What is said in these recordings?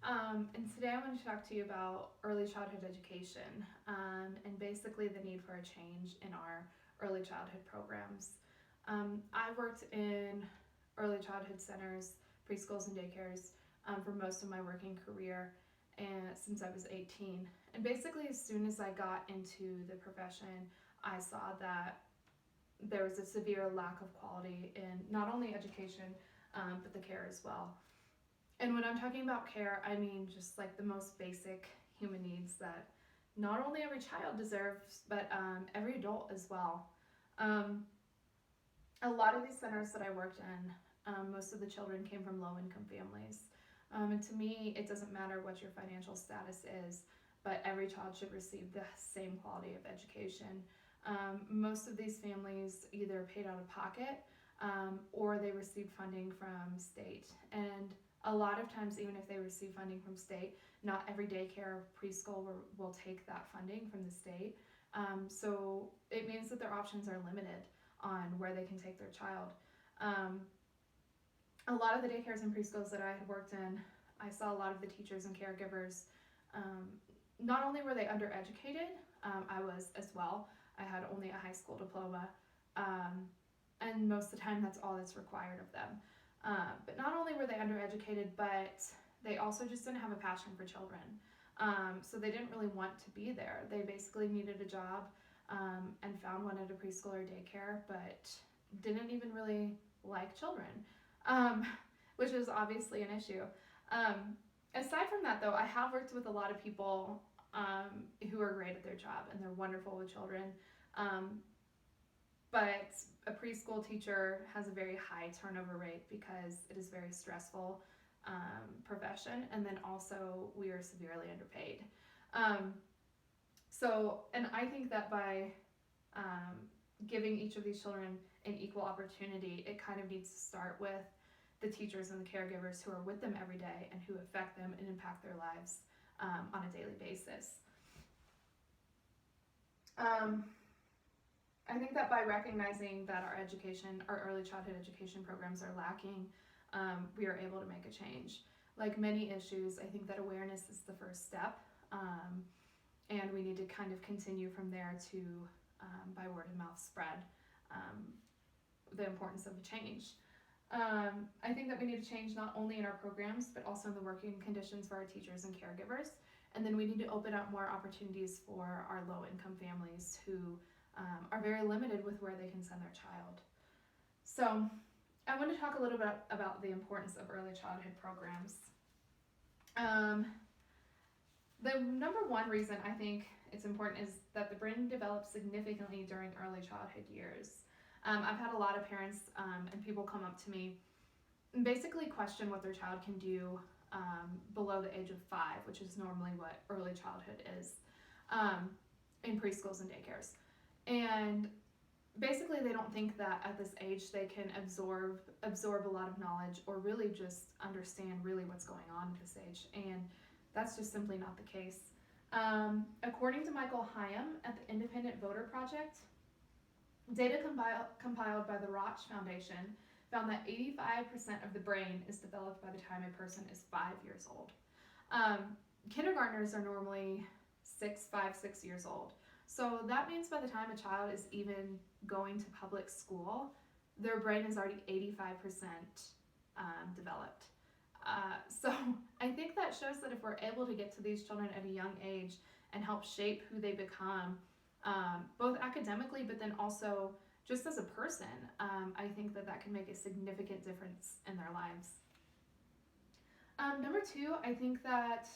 And today I want to talk to you about early childhood education and basically the need for a change in our early childhood programs. I've worked in early childhood centers, preschools, and daycares for most of my working career and since I was 18. And basically, as soon as I got into the profession, I saw that there was a severe lack of quality in not only education, but the care as well. And when I'm talking about care, I mean just like the most basic human needs that not only every child deserves, but every adult as well. Um, a lot of these centers that I worked in, most of the children came from low income families. And to me, it doesn't matter what your financial status is, but every child should receive the same quality of education. Most of these families either paid out of pocket or they received funding from state. And a lot of times, even if they receive funding from state, not every daycare or preschool will take that funding from the state. So it means that their options are limited on where they can take their child. A lot of the daycares and preschools that I had worked in, I saw a lot of the teachers and caregivers. Not only were they undereducated, I was as well. I had only a high school diploma, and most of the time that's all that's required of them. But not only were they undereducated, but they also just didn't have a passion for children. So they didn't really want to be there. They basically needed a job and found one at a preschool or daycare, but didn't even really like children, which is obviously an issue. Aside from that, though, I have worked with a lot of people who are great at their job and they're wonderful with children. But a preschool teacher has a very high turnover rate because it is a very stressful profession, and then also we are severely underpaid. And I think that by giving each of these children an equal opportunity, it kind of needs to start with the teachers and the caregivers who are with them every day and who affect them and impact their lives on a daily basis. I think that by recognizing that our early childhood education programs are lacking, we are able to make a change. Like many issues, I think that awareness is the first step, and we need to kind of continue from there to, by word of mouth spread, the importance of a change. I think that we need to change not only in our programs, but also in the working conditions for our teachers and caregivers. And then we need to open up more opportunities for our low-income families who are very limited with where they can send their child. So I want to talk a little bit about the importance of early childhood programs. The number one reason I think it's important is that the brain develops significantly during early childhood years. I've had a lot of parents and people come up to me and basically question what their child can do below the age of 5, which is normally what early childhood is in preschools and daycares. And basically they don't think that at this age they can absorb a lot of knowledge or really just understand really what's going on at this age. And that's just simply not the case. According to Michael Hyam at the Independent Voter Project, data compiled by the Roch Foundation found that 85% of the brain is developed by the time a person is 5 years old. Kindergartners are normally 6 years old. So that means by the time a child is even going to public school, their brain is already 85% developed. So I think that shows that if we're able to get to these children at a young age and help shape who they become, both academically, but then also just as a person, I think that can make a significant difference in their lives. Number 2, I think that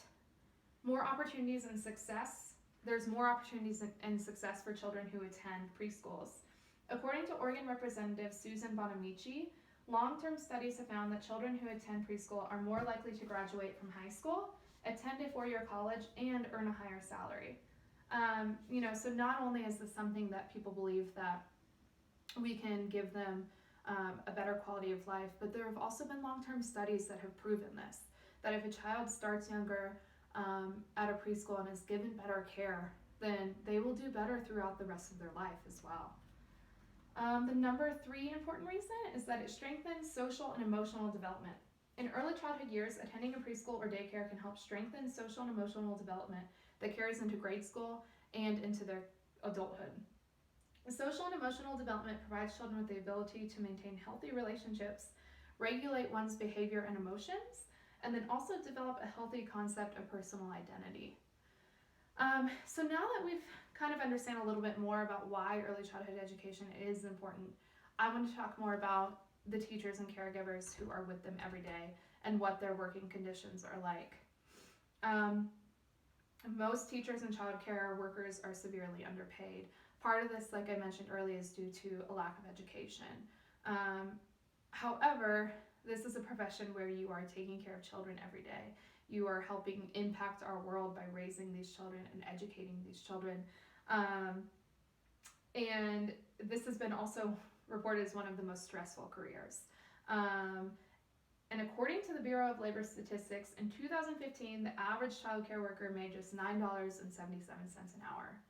more opportunities and success. There's more opportunities and success for children who attend preschools. According to Oregon Representative Susan Bonamici, long-term studies have found that children who attend preschool are more likely to graduate from high school, attend a 4-year college, and earn a higher salary. So not only is this something that people believe that we can give them a better quality of life, but there have also been long-term studies that have proven this, that if a child starts younger at a preschool and is given better care, then they will do better throughout the rest of their life as well. The number 3 important reason is that it strengthens social and emotional development. In early childhood years, attending a preschool or daycare can help strengthen social and emotional development that carries into grade school and into their adulthood. Social and emotional development provides children with the ability to maintain healthy relationships, regulate one's behavior and emotions, and then also develop a healthy concept of personal identity. So now that we've kind of understand a little bit more about why early childhood education is important, I want to talk more about the teachers and caregivers who are with them every day and what their working conditions are like. Most teachers and child care workers are severely underpaid. Part of this, like I mentioned earlier, is due to a lack of education. However, this is a profession where you are taking care of children every day. You are helping impact our world by raising these children and educating these children. And this has been also reported as one of the most stressful careers. And according to the Bureau of Labor Statistics, in 2015, the average child care worker made just $9.77 an hour.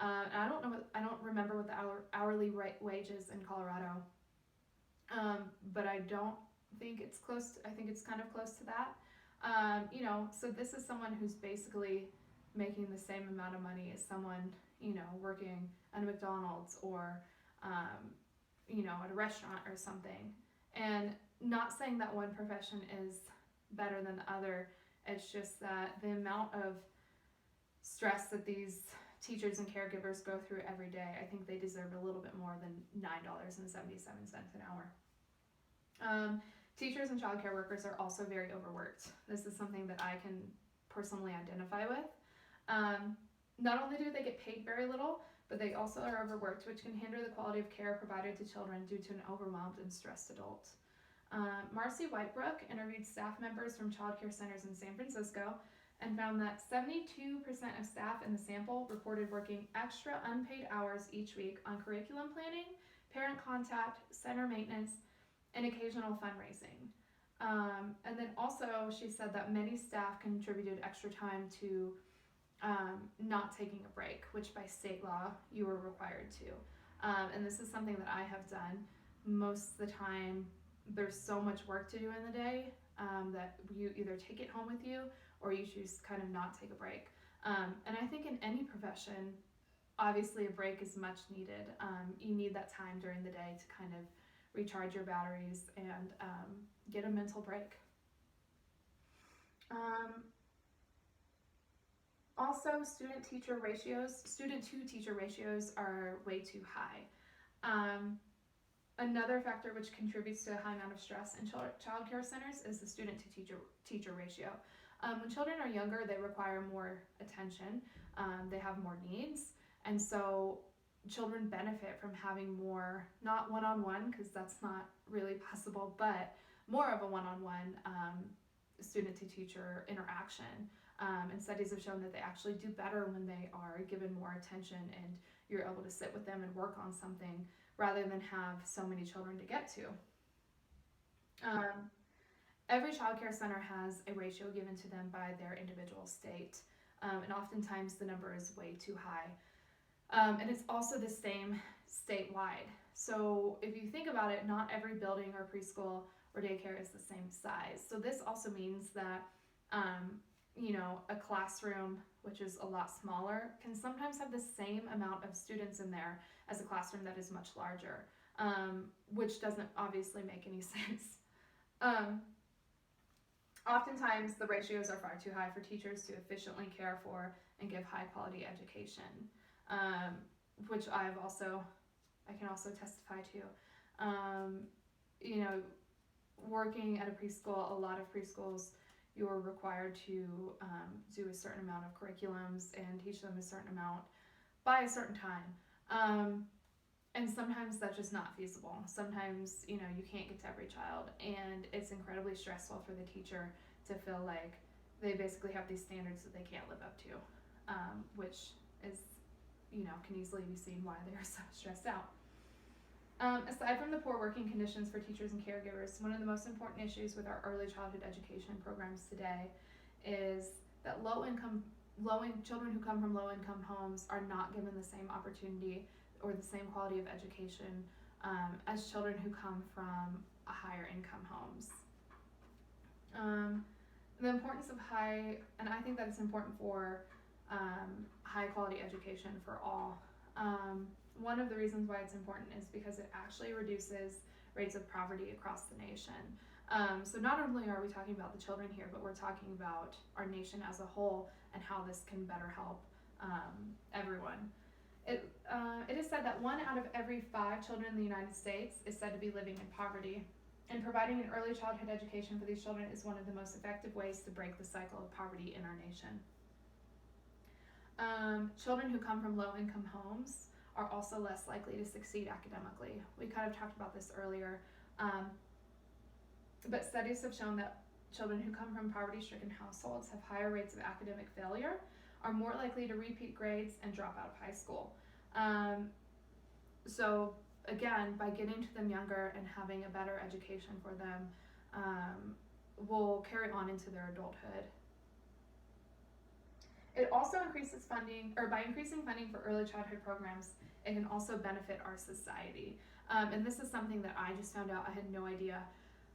And I don't remember what the hourly wage is in Colorado, but I don't think it's close. I think it's kind of close to that. So this is someone who's basically making the same amount of money as someone, working at a McDonald's or, at a restaurant or something. And not saying that one profession is better than the other. It's just that the amount of stress that these teachers and caregivers go through every day, I think they deserve a little bit more than $9.77 an hour. Teachers and child care workers are also very overworked. This is something that I can personally identify with. Not only do they get paid very little, but they also are overworked, which can hinder the quality of care provided to children due to an overwhelmed and stressed adult. Marcy Whitebrook interviewed staff members from child care centers in San Francisco and found that 72% of staff in the sample reported working extra unpaid hours each week on curriculum planning, parent contact, center maintenance, and occasional fundraising. And then also she said that many staff contributed extra time to not taking a break, which by state law you were required to. And this is something that I have done. Most of the time there's so much work to do in the day that you either take it home with you or you choose to kind of not take a break. And I think in any profession, obviously a break is much needed. You need that time during the day to kind of recharge your batteries and get a mental break. Also, student to teacher ratios are way too high. Another factor which contributes to a high amount of stress in child care centers is the student to teacher ratio. When children are younger, they require more attention, they have more needs, and so children benefit from having more, not one-on-one, because that's not really possible, but more of a one-on-one student to teacher interaction. And studies have shown that they actually do better when they are given more attention and you're able to sit with them and work on something rather than have so many children to get to. Every child care center has a ratio given to them by their individual state, and oftentimes the number is way too high. And it's also the same statewide. So if you think about it, not every building or preschool or daycare is the same size. So this also means that a classroom, which is a lot smaller, can sometimes have the same amount of students in there as a classroom that is much larger, which doesn't obviously make any sense. Oftentimes, the ratios are far too high for teachers to efficiently care for and give high quality education, which I can also testify to. Working at a preschool, a lot of preschools, you're required to do a certain amount of curriculums and teach them a certain amount by a certain time. And sometimes that's just not feasible. Sometimes, you can't get to every child, and it's incredibly stressful for the teacher to feel like they basically have these standards that they can't live up to, which is, can easily be seen why they're so stressed out. Aside from the poor working conditions for teachers and caregivers, one of the most important issues with our early childhood education programs today is that children who come from low-income homes are not given the same opportunity or the same quality of education as children who come from higher income homes. The importance of and I think that it's important for high quality education for all. One of the reasons why it's important is because it actually reduces rates of poverty across the nation. So not only are we talking about the children here, but we're talking about our nation as a whole and how this can better help everyone. It is said that 1 out of every 5 children in the United States is said to be living in poverty. And providing an early childhood education for these children is one of the most effective ways to break the cycle of poverty in our nation. Children who come from low-income homes are also less likely to succeed academically. We kind of talked about this earlier, but studies have shown that children who come from poverty-stricken households have higher rates of academic failure, are more likely to repeat grades, and drop out of high school. So again, by getting to them younger and having a better education for them, will carry on into their adulthood. It also increases funding, or by increasing funding for early childhood programs, it can also benefit our society. And this is something that I just found out, I had no idea.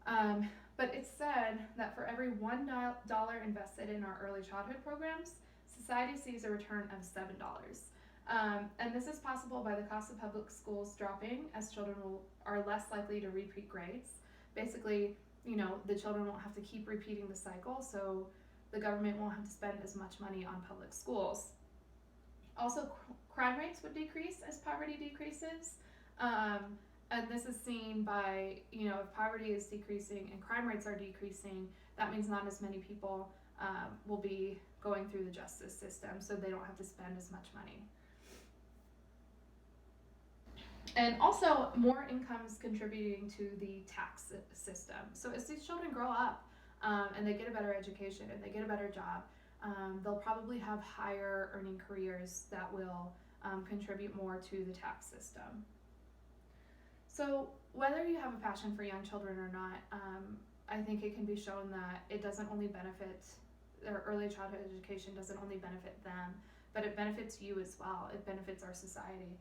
But it's said that for every $1 invested in our early childhood programs, society sees a return of $7. And this is possible by the cost of public schools dropping, as children are less likely to repeat grades. Basically, the children won't have to keep repeating the cycle, so the government won't have to spend as much money on public schools. Also, crime rates would decrease as poverty decreases. And this is seen by, if poverty is decreasing and crime rates are decreasing, that means not as many people will be going through the justice system, so they don't have to spend as much money. And also, more income is contributing to the tax system. So as these children grow up and they get a better education and they get a better job, they'll probably have higher earning careers that will contribute more to the tax system. So whether you have a passion for young children or not, I think it can be shown that it doesn't only benefit, their early childhood education doesn't only benefit them, but it benefits you as well. It benefits our society.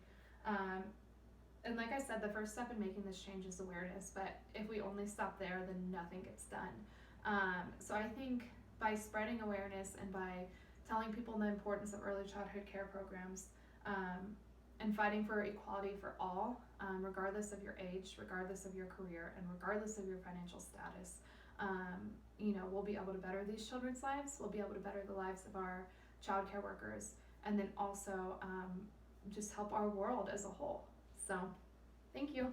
And like I said, the first step in making this change is awareness, but if we only stop there, then nothing gets done. So I think by spreading awareness and by telling people the importance of early childhood care programs, and fighting for equality for all, regardless of your age, regardless of your career, and regardless of your financial status, we'll be able to better these children's lives, we'll be able to better the lives of our child care workers, and then also just help our world as a whole. So, thank you.